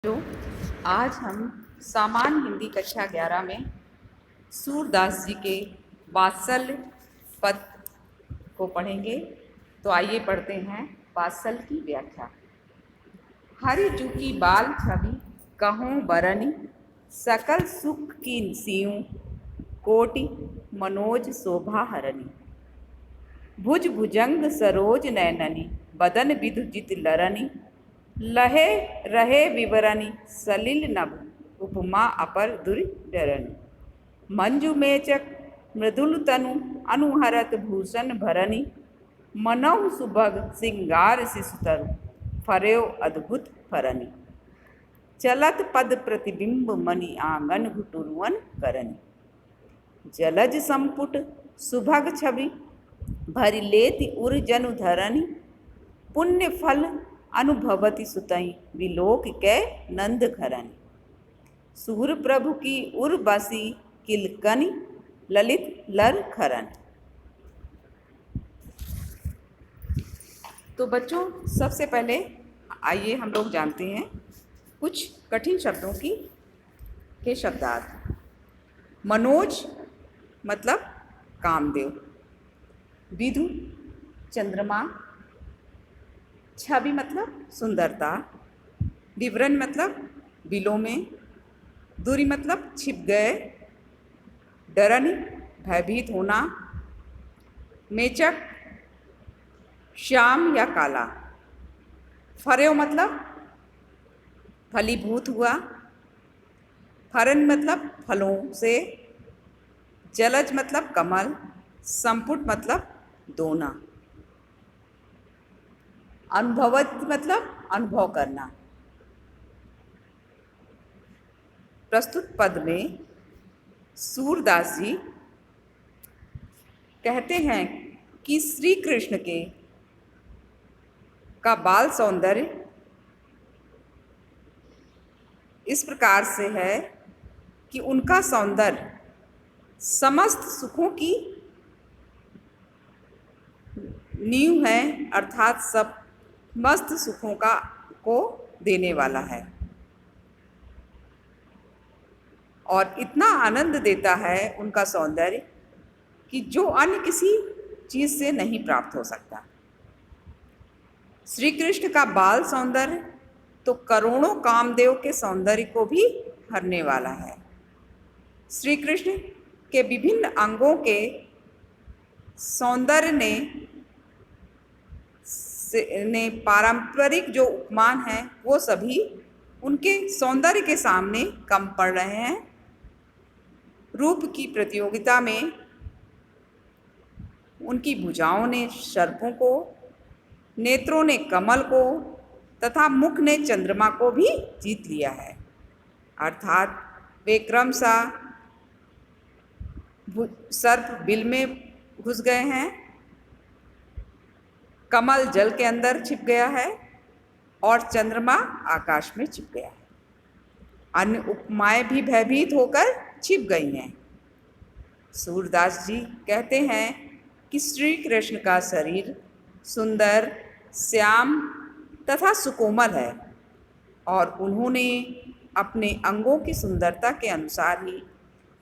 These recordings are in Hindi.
तो आज हम सामान्य हिंदी कक्षा 11 में सूरदास जी के वात्सल्य पद को पढ़ेंगे। तो आइए पढ़ते हैं वात्सल्य की व्याख्या। हरि जू की बाल छवि कहूँ बरनी, सकल सुख की सियूं कोटि मनोज शोभा हरनी। भुज भुजंग सरोज नैननी, बदन विधु जित लरनी। लहे रहे विवरणी, सलिल नभ उपमा अपर दुर्डरनी। मंजु मेचक मृदुल तनु, अनुहरत भूषण भरनी। मनहु सुभग सिंगार शिशुतरु, फरयो अद्भुत फरनी। चलत पद प्रतिबिंब मणि आंगन घुटुरुअन करनी। जलज संपुट सुभग छवि, भरि लेति उर जनु धरनी। पुण्य फल अनुभवति सुतई, विलोक कै नंद घरनी। सूर प्रभु की उर बसी किलकनी, ललित लर खरन। तो बच्चों, सबसे पहले आइए हम लोग जानते हैं कुछ कठिन शब्दों के शब्दार्थ। मनोज मतलब कामदेव, विधु चंद्रमा, छवि मतलब सुंदरता, विवरण मतलब बिलों में, दूरी मतलब छिप गए, डरनी भयभीत होना, मेचक श्याम या काला, फर्यो मतलब फलीभूत हुआ, फरन मतलब फलों से, जलज मतलब कमल, संपुट मतलब दोना, अनुभवत मतलब अनुभव करना। प्रस्तुत पद में सूरदास जी कहते हैं कि श्री कृष्ण का बाल सौंदर्य इस प्रकार से है कि उनका सौंदर्य समस्त सुखों की नींव है, अर्थात सब मस्त सुखों को देने वाला है और इतना आनंद देता है उनका सौंदर्य कि जो अन्य किसी चीज से नहीं प्राप्त हो सकता। श्री कृष्ण का बाल सौंदर्य तो करोड़ों कामदेव के सौंदर्य को भी हरने वाला है। श्री कृष्ण के विभिन्न अंगों के सौंदर्य ने पारंपरिक जो उपमान है वो सभी उनके सौंदर्य के सामने कम पड़ रहे हैं। रूप की प्रतियोगिता में उनकी भुजाओं ने सर्पों को, नेत्रों ने कमल को तथा मुख ने चंद्रमा को भी जीत लिया है, अर्थात वे क्रमशः सर्प बिल में घुस गए हैं, कमल जल के अंदर छिप गया है और चंद्रमा आकाश में छिप गया है। अन्य उपमाएं भी भयभीत होकर छिप गई हैं। सूरदास जी कहते हैं कि श्री कृष्ण का शरीर सुंदर, श्याम तथा सुकोमल है और उन्होंने अपने अंगों की सुंदरता के अनुसार ही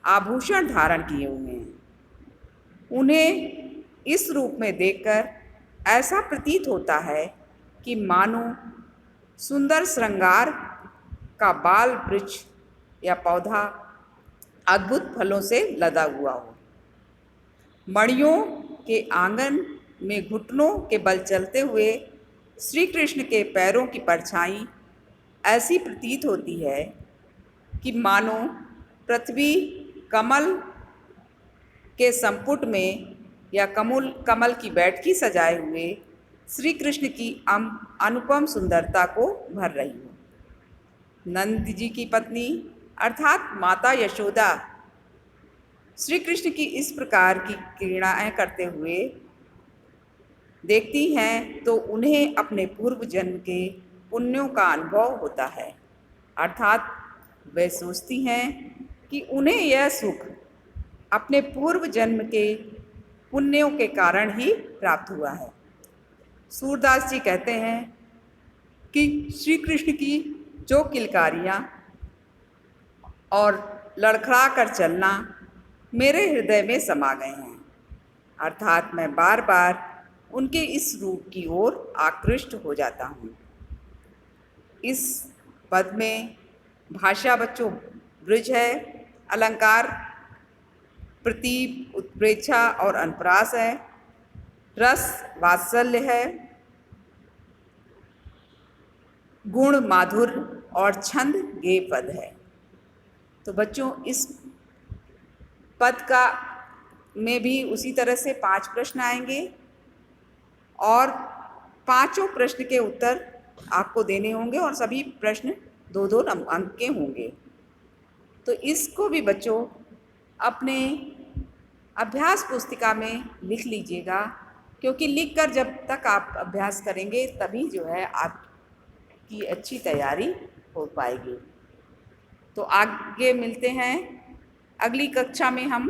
आभूषण धारण किए हुए हैं। उन्हें इस रूप में देखकर ऐसा प्रतीत होता है कि मानो सुंदर श्रृंगार का बाल वृक्ष या पौधा अद्भुत फलों से लदा हुआ हो। मणियों के आंगन में घुटनों के बल चलते हुए श्री कृष्ण के पैरों की परछाई ऐसी प्रतीत होती है कि मानो पृथ्वी कमल के संपुट में या कमल की बैठकी सजाए हुए श्री कृष्ण की अनुपम सुंदरता को भर रही हो। नंद जी की पत्नी अर्थात माता यशोदा श्री कृष्ण की इस प्रकार की क्रीड़ाएं करते हुए देखती हैं तो उन्हें अपने पूर्व जन्म के पुण्यों का अनुभव होता है, अर्थात वे सोचती हैं कि उन्हें यह सुख अपने पूर्व जन्म के पुण्यों के कारण ही प्राप्त हुआ है। सूरदास जी कहते हैं कि श्री कृष्ण की जो किलकारियाँ और लड़खड़ा कर चलना मेरे हृदय में समा गए हैं। अर्थात मैं बार बार उनके इस रूप की ओर आकृष्ट हो जाता हूँ। इस पद में भाषा बच्चों ब्रज है, अलंकार प्रतीप, उत्प्रेक्षा और अनुप्रास है, रस वात्सल्य है, गुण माधुर्य और छंद गेय पद है। तो बच्चों इस पद का में भी उसी तरह से 5 प्रश्न आएंगे और पांचों प्रश्न के उत्तर आपको देने होंगे और सभी प्रश्न 2-2 अंक के होंगे। तो इसको भी बच्चों अपने अभ्यास पुस्तिका में लिख लीजिएगा, क्योंकि लिखकर जब तक आप अभ्यास करेंगे तभी जो है आपकी अच्छी तैयारी हो पाएगी। तो आगे मिलते हैं, अगली कक्षा में हम